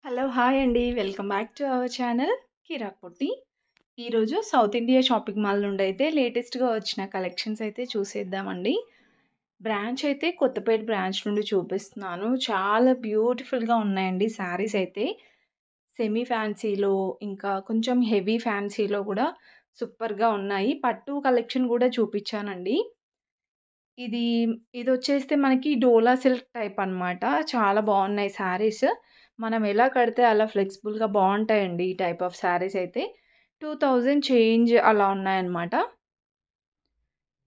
Hello! Hi అండి. Welcome back to our channel Kiraak Potti. ఈరోజు south India shopping mall నుండైతే లేటెస్ట్‌గా వచ్చిన కలెక్షన్స్ అయితే చూసేద్దామండి. బ్రాంచ్ అయితే కొత్తపేట బ్రాంచ్ నుండి చూపిస్తున్నాను. చాలా బ్యూటిఫుల్‌గా ఉన్నాయండి శారీస్ అయితే. సెమీ ఫ్యాన్సీలో ఇంకా కొంచెం హెవీ ఫ్యాన్సీలో గూడా సూపర్‌గా ఉన్నాయి. పట్టు కలెక్షన్ గూడా చూపిచ్చానండి. ఇది ఇదొచ్చేస్తే మనకి డోలా సిల్క్ టైప్ అనమాట. చాలా బావున్నాయి శారీస్. మనం ఎలా కడితే అలా ఫ్లెక్సిబుల్‌గా బావుంటాయండి ఈ టైప్ ఆఫ్ శారీస్ అయితే. 2000 చేంజ్ అలా ఉన్నాయన్నమాట.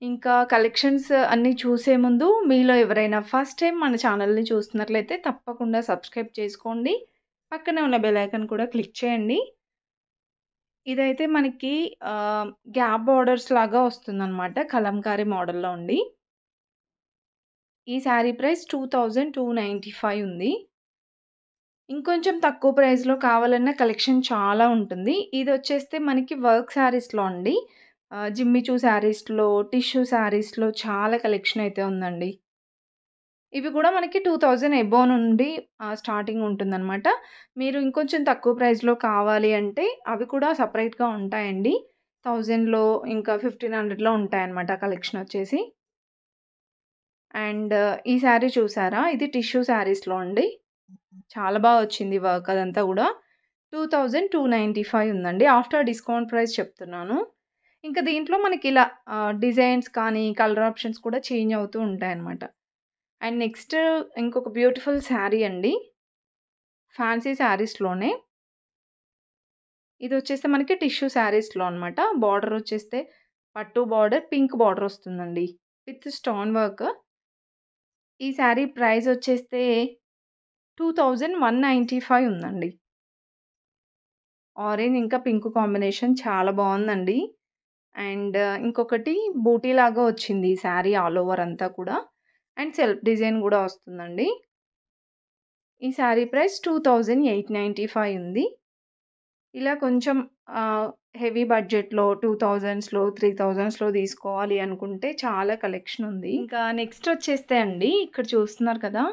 ఇంకా కలెక్షన్స్ అన్నీ చూసే ముందు మీలో ఎవరైనా ఫస్ట్ టైమ్ మన ఛానల్‌ని చూస్తున్నట్లయితే తప్పకుండా సబ్స్క్రైబ్ చేసుకోండి. పక్కనే ఉన్న బెల్ ఐకాన్ కూడా క్లిక్ చేయండి. ఇదైతే మనకి గ్యాప్ బోర్డర్స్ లాగా వస్తుందన్నమాట. కలంకారీ మోడల్‌లో ఉండి. ఈ శారీ ప్రైస్ 2295 ఉంది. ఇంకొంచెం తక్కువ ప్రైస్‌లో కావాలన్న కలెక్షన్ చాలా ఉంటుంది. ఇదొచ్చేస్తే మనకి వర్క్ శారీస్‌లో అండి. జిమ్మిచూ శారీస్‌లో, టిష్యూ శారీస్‌లో చాలా కలెక్షన్ అయితే ఉందండి. ఇవి కూడా మనకి 2000 అబోవ్ నుండి స్టార్టింగ్ ఉంటుందనమాట. మీరు ఇంకొంచెం తక్కువ ప్రైస్‌లో కావాలి అంటే అవి కూడా సెపరేట్‌గా ఉంటాయండి. 1000లో ఇంకా 1500లో ఉంటాయన్నమాట కలెక్షన్ వచ్చేసి. అండ్ ఈ శారీ చూసారా? ఇది టిష్యూ శారీస్‌లో అండి. చాలా బా వచ్చింది వర్క్ అదంతా గూడా. 2295 ఉందండి. ఆఫ్టర్ డిస్కౌంట్ ప్రైస్ చెప్తున్నాను. ఇంకా దీంట్లో మనకిలా డిజైన్స్ కానీ, కలర్ ఆప్షన్స్ కూడా చేంజ్ అవుతూ ఉంటాయన్నమాట. అండ్ నెక్స్ట్ ఇంకొక బ్యూటిఫుల్ శారీ అండి. ఫ్యాన్సీ శారీస్‌లోనే. ఇదొచ్చేస్తే మనకి టిష్యూ శారీస్‌లో అనమాట. బోర్డర్ వచ్చేస్తే పట్టు బోర్డర్, పింక్ బోర్డర్ వస్తుందండి. With stone work. ఈ శారీ ప్రైస్ వచ్చేస్తే 2195 ఉందండి. ఆరెంజ్ ఇంకా పింక్ కాంబినేషన్ చాలా బావుందండి. అండ్ ఇంకొకటి బూటీ లాగా వచ్చింది ఈ శారీ ఆల్ ఓవర్ అంతా కూడా. అండ్ సెల్ఫ్ డిజైన్ గూడా వస్తుందండి. ఈ శారీ ప్రైస్ 2895 ఉంది. ఇలా కొంచెం హెవీ బడ్జెట్‌లో 2000స్‌లో, 3000స్‌లో తీసుకోవాలి అనుకుంటే చాలా కలెక్షన్ ఉంది. ఇంకా నెక్స్ట్ వచ్చేస్తే అండి ఇక్కడ చూస్తున్నారు కదా!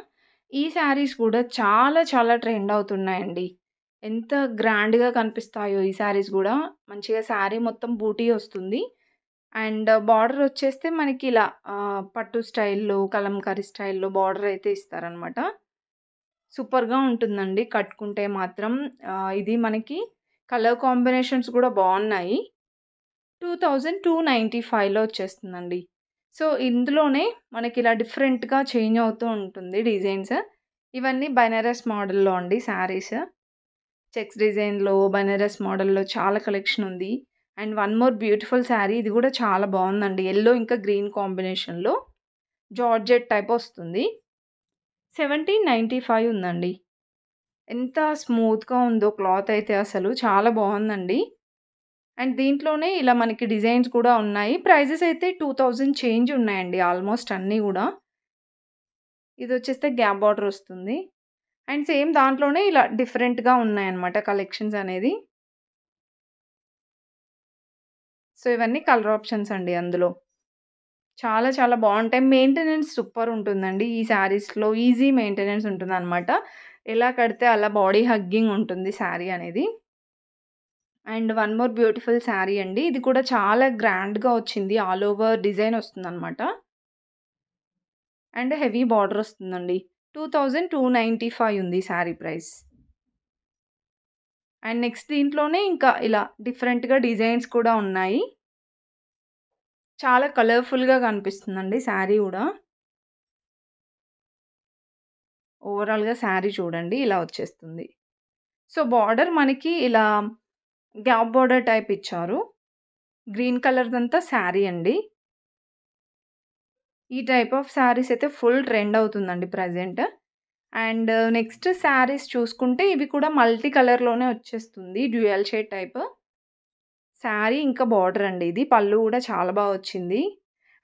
ఈ శారీస్ కూడా చాలా చాలా ట్రెండ్ అవుతున్నాయండి. ఎంత గ్రాండ్‌గా కనిపిస్తాయో ఈ శారీస్ గూడా. మంచిగా శారీ మొత్తం బూటీ వస్తుంది. అండ్ బార్డర్ వచ్చేస్తే మనకి ఇలా పట్టు స్టైల్‌లో, కలంకారీ స్టైల్‌లో బార్డర్ అయితే ఇస్తారనమాట. సూపర్‌గా ఉంటుందండి కట్టుకుంటే మాత్రం. ఇది మనకి కలర్ కాంబినేషన్స్ కూడా బావున్నాయి. 2295లో వచ్చేస్తుందండి. సో, ఇందులోనే మనకిలా డిఫరెంట్‌గా చేంజ్ అవుతూ ఉంటుంది డిజైన్స్. ఇవన్నీ బనారస్ మోడల్‌లో అండి శారీస్. చెక్స్ డిజైన్‌లో, బనారస్ మోడల్‌లో చాలా కలెక్షన్ ఉంది. And one more beautiful sari ఇది కూడా చాలా బావుందండి. యెల్లో ఇంకా గ్రీన్ కాంబినేషన్‌లో జార్జెట్ టైప్ వస్తుంది. 1795 ఉందండి. ఎంత స్మూత్‌గా ఉందో క్లాత్ అయితే అసలు చాలా బావుందండి. అండ్ దీంట్లోనే ఇలా మనకి డిజైన్స్ కూడా ఉన్నాయి. ప్రైజెస్ అయితే 2000 చేంజ్ ఉన్నాయండి ఆల్మోస్ట్ అన్నీ గూడా. ఇదొచ్చేస్తే గ్యాప్ బార్డర్ వస్తుంది. అండ్ సేమ్ దాంట్లోనే ఇలా డిఫరెంట్‌గా ఉన్నాయన్నమాట కలెక్షన్స్ అనేది. సో, ఇవన్నీ కలర్ ఆప్షన్స్ అండి అందులో. చాలా చాలా బావుంటాయి. మెయింటెనెన్స్ సూపర్ ఉంటుందండి. ఈ శారీస్‌లో ఈజీ మెయింటెనెన్స్ ఉంటుందన్నమాట. ఎలా కడితే అలా బాడీ హగ్గింగ్ ఉంటుంది శారీ అనేది. And one more beautiful sari అండి. ఇది కూడా చాలా గ్రాండ్‌గా వచ్చింది. ఆల్ ఓవర్ డిజైన్ వస్తుందన్నమాట. అండ్ హెవీ బార్డర్ వస్తుందండి. 2295 ఉంది శారీ ప్రైస్. అండ్ నెక్స్ట్ దీంట్లోనే ఇంకా ఇలా డిఫరెంట్‌గా డిజైన్స్ కూడా ఉన్నాయి. చాలా కలర్‌ఫుల్‌గా కనిపిస్తుందండి శారీ గూడా. ఓవరాల్‌గా శారీ చూడండి ఇలా వచ్చేస్తుంది. సో, బార్డర్ మనకి ఇలా గ్యాప్ బార్డర్ టైప్ ఇచ్చారు. గ్రీన్ కలర్‌దంతా శారీ అండి. ఈ టైప్ ఆఫ్ శారీస్ అయితే ఫుల్ ట్రెండ్ అవుతుందండి ప్రెజెంట్. అండ్ నెక్స్ట్ శారీస్ చూసుకుంటే ఇవి కూడా మల్టీ కలర్‌లోనే వచ్చేస్తుంది. Dual shade type. శారీ ఇంకా బార్డర్ అండి ఇది. పళ్ళు గూడా చాలా బా వచ్చింది.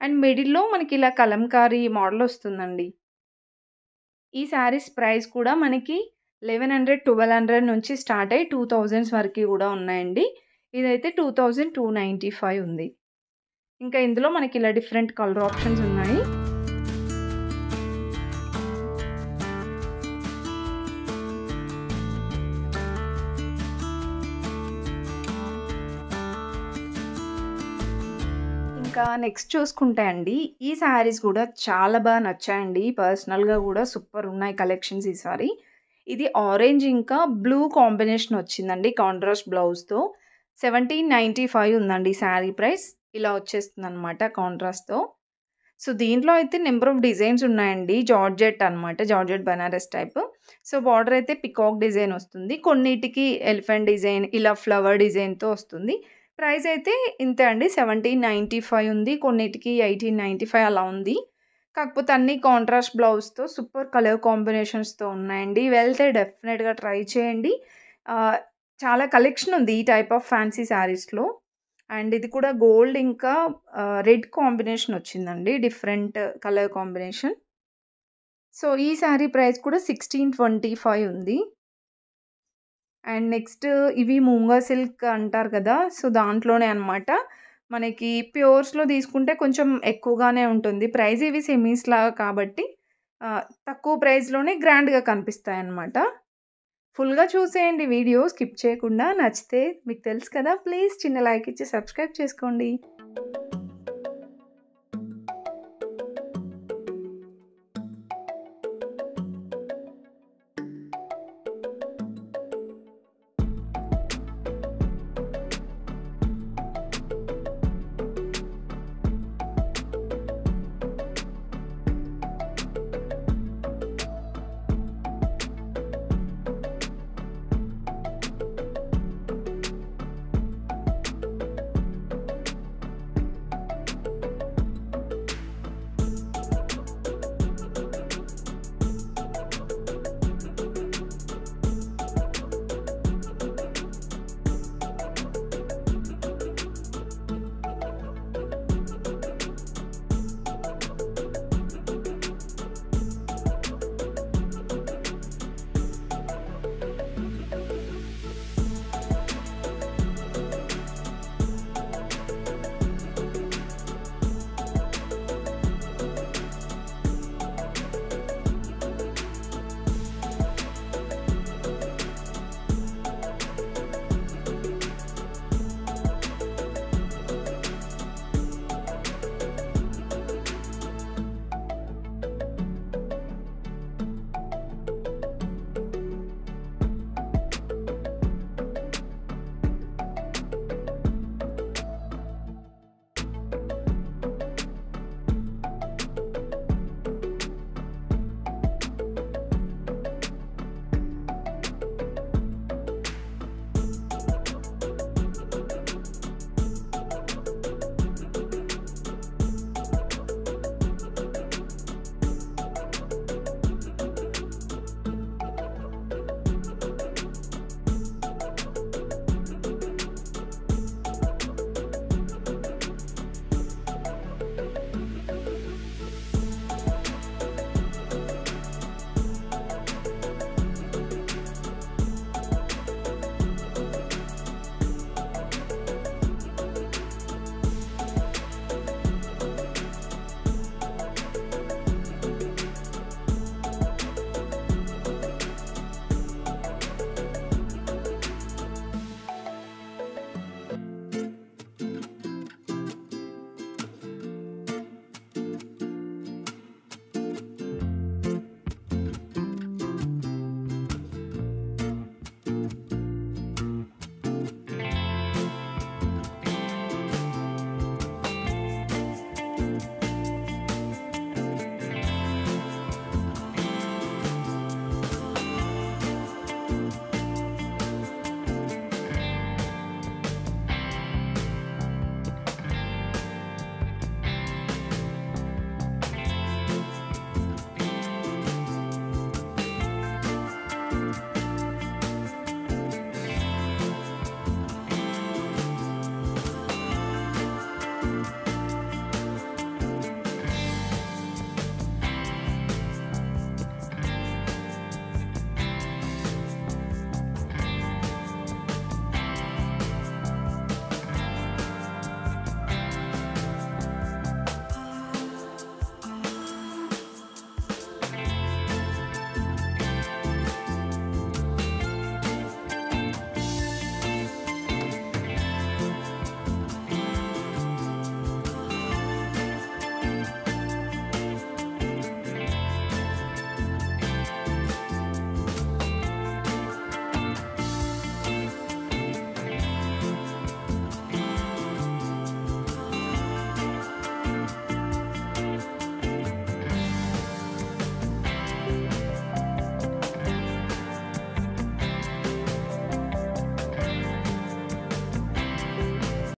అండ్ మిడిల్‌లో మనకి ఇలా కలంకారీ మోడల్ వస్తుందండి. ఈ శారీస్ ప్రైస్ కూడా మనకి 1100, 1200 నుంచి స్టార్ట్ అయ్యి 2000s వరకి గూడా ఉన్నాయండి. ఇదైతే 2295 ఉంది. ఇంకా ఇందులో మనకి ఇలా డిఫరెంట్ కలర్ ఆప్షన్స్ ఉన్నాయి. ఇంకా నెక్స్ట్ చూసుకుంటే అండి, ఈ శారీస్ గూడా చాలా నచ్చాయండి. పర్సనల్‌గా గూడా సూపరున్నాయి కలెక్షన్స్ ఈసారి. ఇది ఆరెంజ్ ఇంకా బ్లూ కాంబినేషన్ వచ్చిందండి కాంట్రాస్ట్ బ్లౌజ్‌తో. 1795 ఉందండి శారీ ప్రైస్. ఇలా వచ్చేస్తుందనమాట కాంట్రాస్ట్‌తో. సో, దీంట్లో అయితే నంబర్ ఆఫ్ డిజైన్స్ ఉన్నాయండి. జార్జెట్ అనమాట. Georgette Banaras type. So, border అయితే పికాక్ డిజైన్ వస్తుంది. కొన్నిటికి ఎలిఫెంట్ డిజైన్, ఇలా ఫ్లవర్ డిజైన్‌తో వస్తుంది. ప్రైస్ అయితే ఇంతే అండి. 1795 ఉంది. కొన్నిటికి 1895 అలా ఉంది. కాకపోతే అన్నీ కాంట్రాస్ట్ బ్లౌజ్‌తో సూపర్ కలర్ కాంబినేషన్స్‌తో ఉన్నాయండి. వెళ్తే డెఫినిట్‌గా ట్రై చేయండి. ఆహ్, చాలా కలెక్షన్ ఉంది ఈ టైప్ ఆఫ్ ఫ్యాన్సీ శారీస్‌లో. అండ్ ఇది కూడా గోల్డ్ ఇంకా రెడ్ కాంబినేషన్ వచ్చిందండి. Different colour combination. సో, ఈ శారీ ప్రైస్ కూడా 1625 ఉంది. అండ్ నెక్స్ట్ ఇవి మూంగా సిల్క్ అంటారు కదా! సో, దాంట్లోనే అనమాట. మనకి ప్యూర్స్‌లో తీసుకుంటే కొంచెం ఎక్కువగానే ఉంటుంది. ప్రైస్ ఇవి సెమీస్‌లాగా కాబట్టి తక్కువ ప్రైస్‌లోనే గ్రాండ్‌గా కనిపిస్తాయన్నమాట. ఫుల్‌గా చూసేయండి వీడియో స్కిప్ చేయకుండా. నచ్చితే మీకు తెలుసు కదా! ప్లీజ్ చిన్న లైక్ ఇచ్చి సబ్స్క్రైబ్ చేసుకోండి.